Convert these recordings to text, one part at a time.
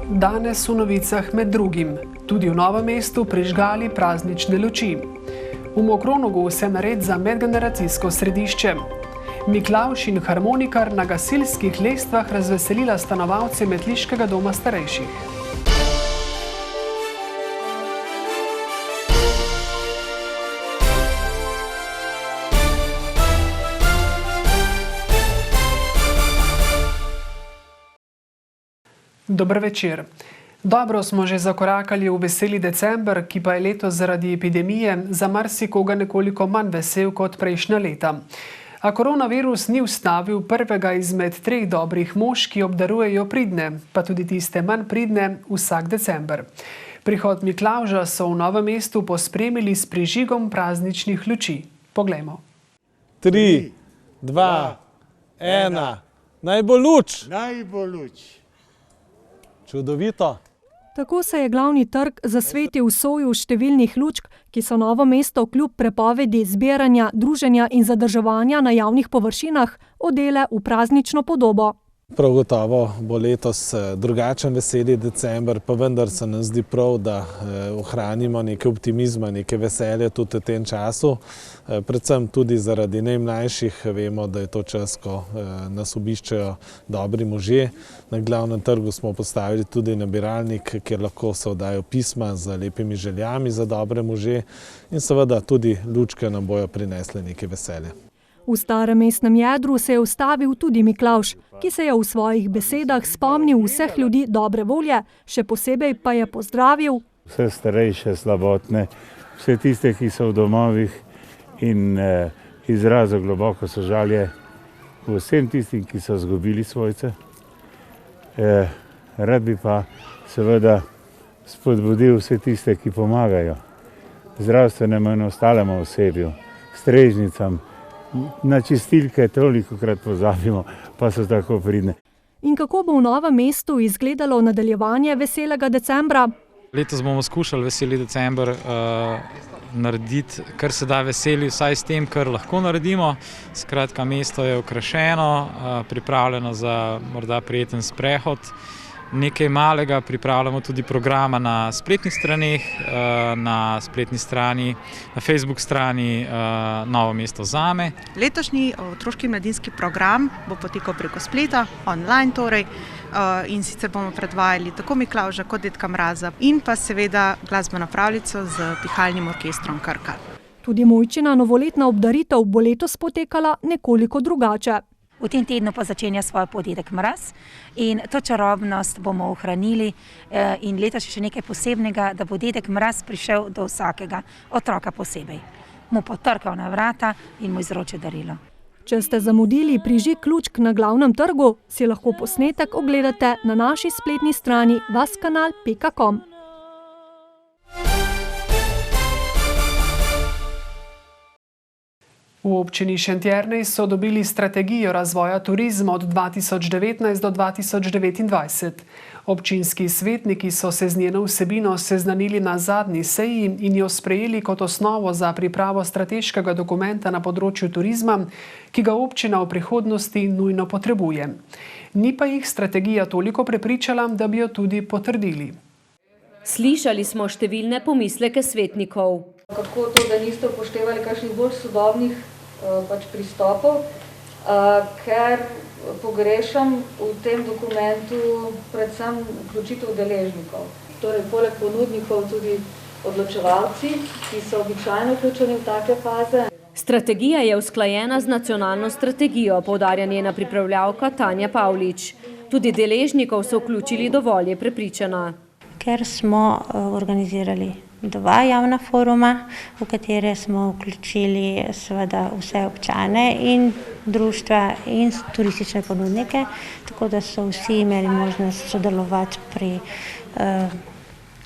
Danes v novicah med drugim. Tudi v Novem mestu prižgali praznične luči. V Mokronogu se nared za medgeneracijsko središče. Miklavž in harmonikar na gasilskih lestvah razveselila stanovalce Metliškega doma starejših. Dober večer. Dobro smo že zakorakali v veseli december, ki pa je letos zaradi epidemije za marsikoga nekoliko manj vesel kot prejšnja leta. A koronavirus ni ustavil prvega izmed 3 dobrih mož, ki obdarujejo pridne, pa tudi tiste manj pridne, vsak december. Prihod Miklavža so v Novem mestu pospremili s prižigom prazničnih luči. Poglejmo. 3, 2, 1, naj bo luč! Najbolj luč. Čudovito. Tako se je glavni trg zasvetil v soju številnih lučk, ki so Novo mesto kljub prepovedi zbiranja, druženja in zadrževanja na javnih površinah odele v praznično podobo. Prav gotovo bo letos drugačen veseli december, pa vendar se nam zdi prav, da ohranimo nekaj optimizma, nekaj veselja tudi v tem času. Predvsem tudi zaradi najmlajših vemo, da je to čas, ko nas obiščajo dobri možje. Na glavnem trgu smo postavili tudi nabiralnik, kjer lahko se oddajo pisma z lepimi željami za dobre može in seveda tudi lučke nam bojo prinesle nekaj veselja. V starem mestnem jedru se je ustavil tudi Miklavž, ki se je v svojih besedah spomnil vseh ljudi dobre volje, še posebej pa je pozdravil Vse starejše, slabotne, vse tiste, ki so v domovih in izrazil globoko sožalje vsem tistim, ki so izgubili svojce. Rad bi pa seveda spodbudil vse tiste, ki pomagajo zdravstvenemu in ostalemu osebju, strežnicam, na čistilke tolikokrat pozabimo, pa so tako pridne. In kako bo v Novem mestu izgledalo nadaljevanje veselega decembra? Letos bomo skušali veseli december narediti, kar se da veseli, vsaj s tem, kar lahko naredimo. Skratka, mesto je okrašeno, pripravljeno za morda prijeten sprehod. Nekaj malega pripravljamo tudi programa na spletnih straneh, na spletni strani, na Facebook strani Novo mesto zame. Letošnji otroški mladinski program bo potekal preko spleta, online torej, in sicer bomo predvajali tako Miklavža kot Dedka Mraza in pa seveda glasbeno pravljico z pihalnim orkestrom Krka. Tudi Mojčina novoletna obdaritev bo letos potekala nekoliko drugače. V tem tednu pa začenja svojo pot Dedek Mraz in to čarobnost bomo ohranili in letos še nekaj posebnega, da bo Dedek Mraz prišel do vsakega otroka posebej. Mu potrkal na vrata in mu izročil darilo. Če ste zamudili prižig lučk na glavnem trgu, si lahko posnetek ogledate na naši spletni strani vaskanal.com. V občini Šentjernej so dobili strategijo razvoja turizma od 2019 do 2029. Občinski svetniki so se z njeno vsebino seznanili na zadnji seji in jo sprejeli kot osnovo za pripravo strateškega dokumenta na področju turizma, ki ga občina v prihodnosti nujno potrebuje. Ni pa jih strategija toliko prepričala, da bi jo tudi potrdili. Slišali smo številne pomisleke svetnikov. Kako to, da niste upoštevali kakšnih bolj sodobnih pristopov, ker pogrešam v tem dokumentu predvsem vključitev deležnikov. Torej, poleg ponudnikov tudi odločevalci, ki so običajno vključeni v take faze. Strategija je usklajena z nacionalno strategijo, poudarja njena pripravljavka Tanja Pavlič. Tudi deležnikov so vključili dovolj, je prepričana. Ker smo organizirali 2 javna foruma, v katere smo vključili seveda vse občane in društva in turistične ponudnike, tako da so vsi imeli možnost sodelovati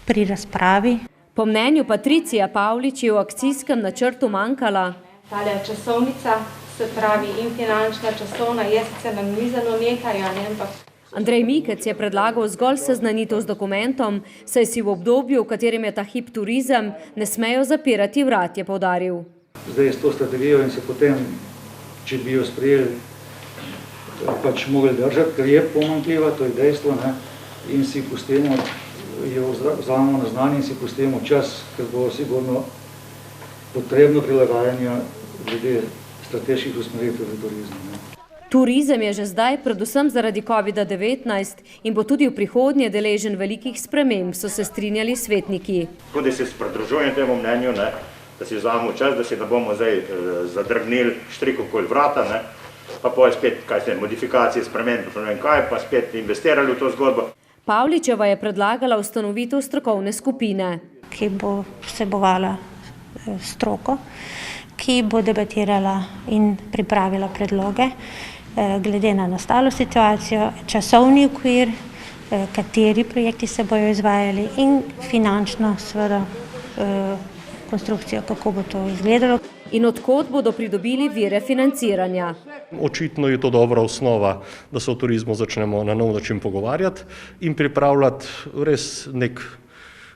pri razpravi. Po mnenju Patricija Pavlič je v akcijskem načrtu manjkala Tale časovnica, se pravi in finančna časovna, je sicer nanizano nekaj, ampak Andrej Mikec je predlagal zgolj seznanitev z dokumentom, saj si v obdobju, v katerem je ta hip turizem, ne smejo zapirati vrat, je poudaril. Zdaj s to strategijo in se potem, če bi jo sprejeli, pač mogli držati, ker je pomanjkljiva, to je dejstvo, in si pustimo, jo vzamemo na znanje in si pustimo čas, ker bo sigurno potrebno prilagajanje glede strateških usmeritev v turizmu. Turizem je že zdaj, predvsem zaradi COVID-19 in bo tudi v prihodnje deležen velikih sprememb, so se strinjali svetniki. Tudi se pridružujem temu mnenju, da si vzamemo čas, da si ne bomo zdaj zadrgnili štrik okoli vrata, pa poje spet modifikacije, spremembe, pa spet investirali v to zgodbo. Pavličeva je predlagala ustanovitev strokovne skupine, ki bo vsebovala stroko, ki bo debatirala in pripravila predloge glede na nastalo situacijo, časovni okvir, kateri projekti se bojo izvajali in finančno seveda konstrukcijo, kako bo to izgledalo. In od kod bodo pridobili vire financiranja. Očitno je to dobra osnova, da se o turizmu začnemo na nov način pogovarjati in pripravljati res nek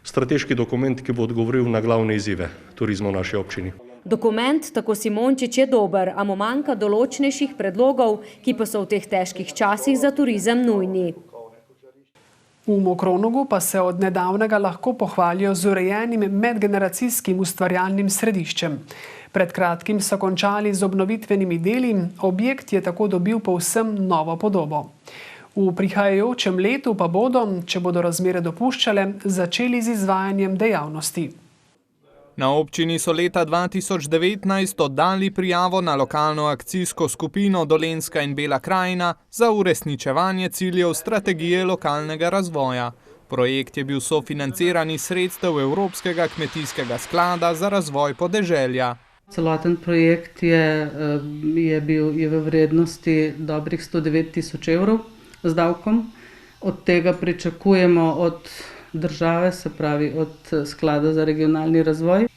strateški dokument, ki bo odgovoril na glavne izzive turizma v naši občini. Dokument, tako Simončič, je dober, a mu manjka določnejših predlogov, ki pa so v teh težkih časih za turizem nujni. V Mokronogu pa se od nedavnega lahko pohvalijo z urejenim medgeneracijskim ustvarjalnim središčem. Pred kratkim so končali z obnovitvenimi deli, objekt je tako dobil povsem novo podobo. V prihajajočem letu pa bodo, če bodo razmere dopuščale, začeli z izvajanjem dejavnosti. Na občini so leta 2019 oddali prijavo na lokalno akcijsko skupino Dolenjska in Bela krajina za uresničevanje ciljev strategije lokalnega razvoja. Projekt je bil sofinanciran iz sredstev Evropskega kmetijskega sklada za razvoj podeželja. Celoten projekt je v vrednosti dobrih 109 tisoč evrov z davkom. Od tega pričakujemo od države, se pravi od Sklada za regionalni razvoj,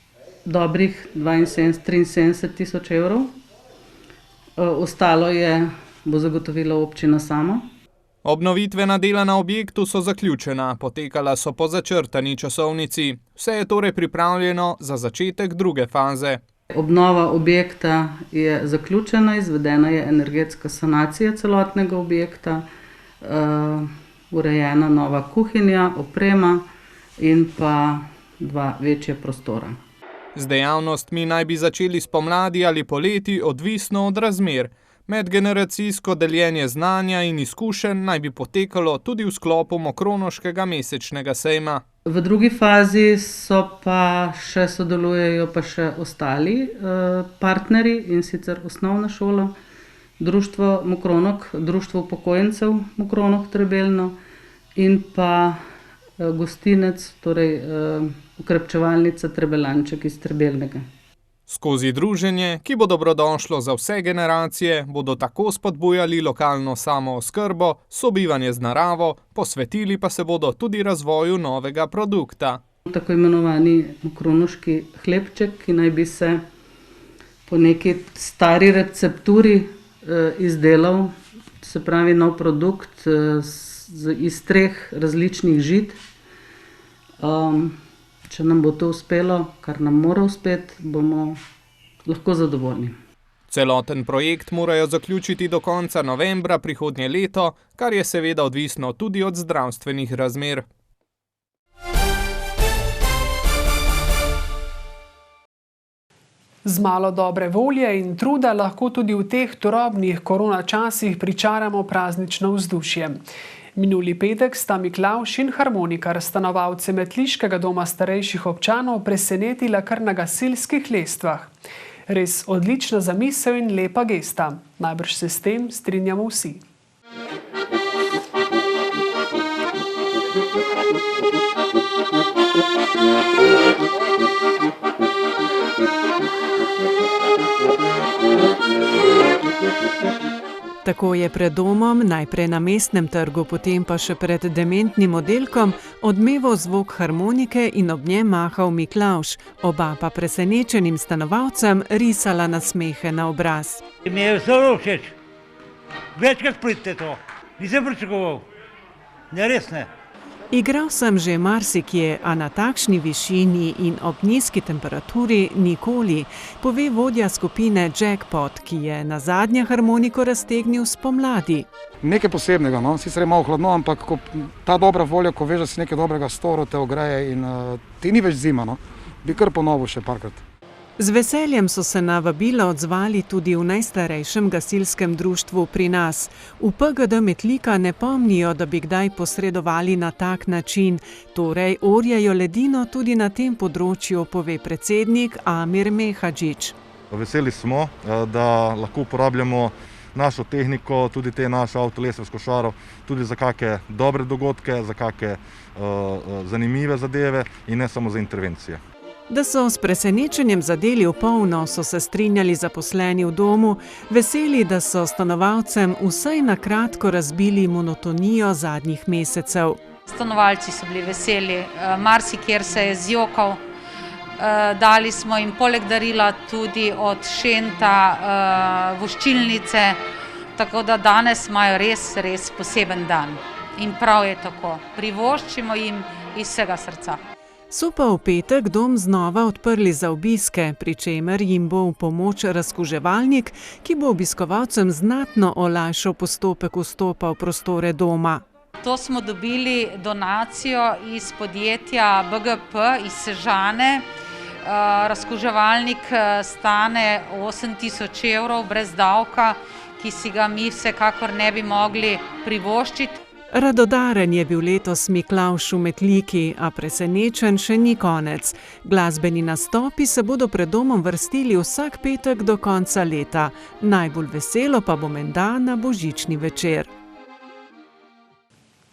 dobrih 73 tisoč evrov. Ostalo bo zagotovila občina sama. Obnovitvena dela na objektu so zaključena, potekala so po začrtani časovnici. Vse je torej pripravljeno za začetek druge faze. Obnova objekta je zaključena, izvedena je energetska sanacija celotnega objekta, urejena nova kuhinja, oprema in pa 2 večje prostora. Z dejavnostmi naj bi začeli spomladi ali poleti, odvisno od razmer. Medgeneracijsko deljenje znanja in izkušenj naj bi potekalo tudi v sklopu Mokronoškega mesečnega sejma. V drugi fazi sodelujejo pa še ostali partnerji, in sicer osnovna šola, Društvo Mokronog, Društvo upokojencev Mokronog Trebelno in pa gostinec, torej okrepčevalnica Trebelanček iz Trebelnega. Skozi druženje, ki bo dobrodošlo za vse generacije, bodo tako spodbujali lokalno samooskrbo, sobivanje z naravo, posvetili pa se bodo tudi razvoju novega produkta. Tako imenovani mokronoški hlebček, ki naj bi se po neki stari recepturi izdelal, se pravi nov produkt iz 3 različnih žit. Če nam bo to uspelo, kar nam mora uspeti, bomo lahko zadovoljni. Celoten projekt morajo zaključiti do konca novembra prihodnje leto, kar je seveda odvisno tudi od zdravstvenih razmer. Z malo dobre volje in truda lahko tudi v teh turobnih koronačasih pričaramo praznično vzdušje. Minuli petek sta Miklavž in harmonikar stanovalce Metliškega doma starejših občanov presenetila kar na gasilskih lestvah. Res odlična zamisel in lepa gesta. Najbrž se s tem strinjamo vsi. Tako je pred domom, najprej na Mestnem trgu, potem pa še pred dementnim oddelkom, odmeval zvok harmonike in ob njem mahal Miklavž, oba pa presenečenim stanovalcem risala nasmehe na obraz. Mi je zelo všeč. Večkrat pridite to. Nisem pričakoval. Ne, res ne. Igral sem že marsikje, a na takšni višini in ob nizki temperaturi nikoli, pove vodja skupine Jackpot, ki je nazadnje harmoniko raztegnil spomladi. Nekaj posebnega, no? Sicer je malo hladno, ampak ta dobra volja, ko veš, da si nekaj dobrega storil, te ogreje in ti ni več zima, no? Bi kar ponovil še parkrat. Z veseljem so se na vabilo odzvali tudi v najstarejšem gasilskem društvu pri nas. V PGD Metlika ne pomnijo, da bi kdaj posredovali na tak način, torej orjejo ledino tudi na tem področju, pove predsednik Amir Mehadžić. Veseli smo, da lahko uporabljamo našo tehniko, tudi te naše avtolese s košaro, tudi za kakšne dobre dogodke, za kakšne zanimive zadeve in ne samo za intervencije. Da so s presenečenjem zadeli v polno, so se strinjali zaposleni v domu, veseli, da so stanovalcem vsaj na kratko razbili monotonijo zadnjih mesecev. Stanovalci so bili veseli, marsikjer se je zjokal, dali smo jim poleg darila tudi od Šenta voščilnice, tako da danes imajo res poseben dan. In prav je tako, privoščimo jim iz vsega srca. So pa v petek dom znova odprli za obiske, pri čemer jim bo v pomoč razkuževalnik, ki bo obiskovalcem znatno olajšal postopek vstopa v prostore doma. To smo dobili donacijo iz podjetja BGP iz Sežane. Razkuževalnik stane 8.000 evrov brez davka, ki si ga mi vsekakor ne bi mogli privoščiti. Radodaren je bil letos Miklavž v Metliki, a presenečen še ni konec. Glasbeni nastopi se bodo pred domom vrstili vsak petek do konca leta. Najbolj veselo pa bo menda na božični večer.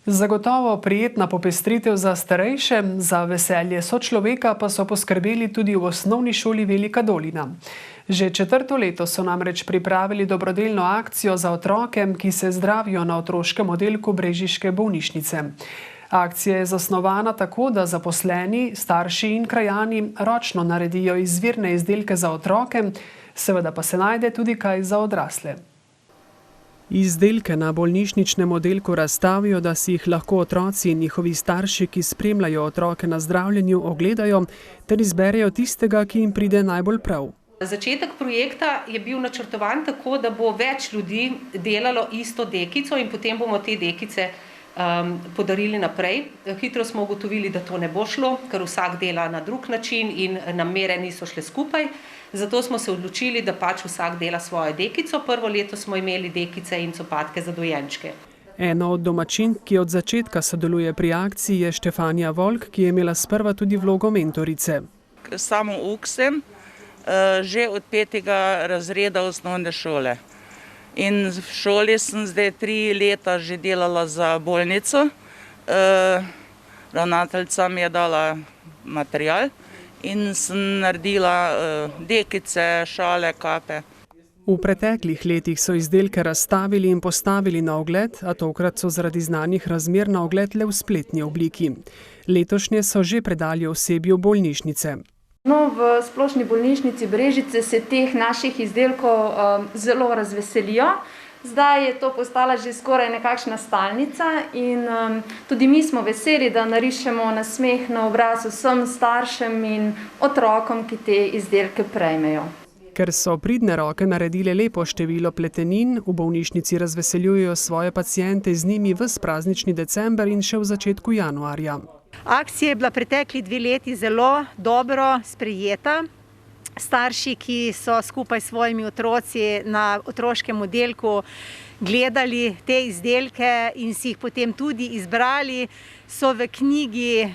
Zagotovo prijetna popestritev za starejše, za veselje sočloveka pa so poskrbeli tudi v osnovni šoli Velika Dolina. Že 4. leto so namreč pripravili dobrodelno akcijo za otroke, ki se zdravijo na otroškem oddelku brežiške bolnišnice. Akcija je zasnovana tako, da zaposleni, starši in krajani ročno naredijo izvirne izdelke za otroke, seveda pa se najde tudi kaj za odrasle. Izdelke na bolnišničnem oddelku razstavijo, da si jih lahko otroci in njihovi starši, ki spremljajo otroke na zdravljenju, ogledajo ter izberejo tistega, ki jim pride najbolj prav. Začetek projekta je bil načrtovan tako, da bo več ljudi delalo isto dekico in potem bomo te dekice podarili naprej. Hitro smo ugotovili, da to ne bo šlo, ker vsak dela na drug način in namere niso šle skupaj. Zato smo se odločili, da pač vsak dela svojo dekico. Prvo leto smo imeli dekice in copatke za dojenčke. Ena od domačink, ki od začetka sodeluje pri akciji, je Štefanja Volk, ki je imela sprva tudi vlogo mentorice. Samo sem že od 5. razreda osnovne šole. In v šoli sem zdaj 3 leta že delala za bolnico. Ravnateljica mi je dala material in sem naredila dekice, šale, kape. V preteklih letih so izdelke razstavili in postavili na ogled, a tokrat so zaradi znanih razmer na ogled le v spletni obliki. Letošnje so že predali osebju bolnišnice. No, v splošni bolnišnici Brežice se teh naših izdelkov zelo razveselijo. Zdaj je to postala že skoraj nekakšna stalnica in tudi mi smo veseli, da narišemo nasmeh na obraz vsem staršem in otrokom, ki te izdelke prejmejo. Ker so pridne roke naredile lepo število pletenin, v bolnišnici razveseljujejo svoje paciente z njimi ves praznični december in še v začetku januarja. Akcija je bila pretekli 2 leti zelo dobro sprejeta. Starši, ki so skupaj s svojimi otroci na otroškem oddelku gledali te izdelke in si jih potem tudi izbrali, so v knjigi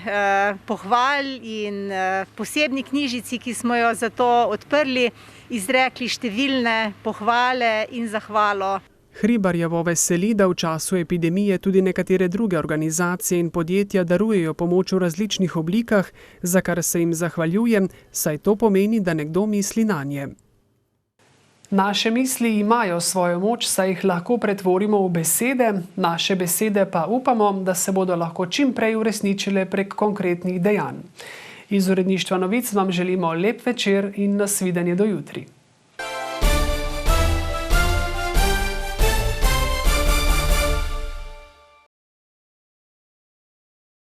pohval in posebni knjižici, ki smo jo za to odprli, izrekli številne pohvale in zahvalo. Hribarjevo veseli, da v času epidemije tudi nekatere druge organizacije in podjetja darujejo pomoč v različnih oblikah, za kar se jim zahvaljujem, saj to pomeni, da nekdo misli nanje. Naše misli imajo svojo moč, saj jih lahko pretvorimo v besede, naše besede pa upamo, da se bodo lahko čim prej uresničile prek konkretnih dejanj. Iz uredništva novic vam želimo lep večer in nasvidenje do jutri.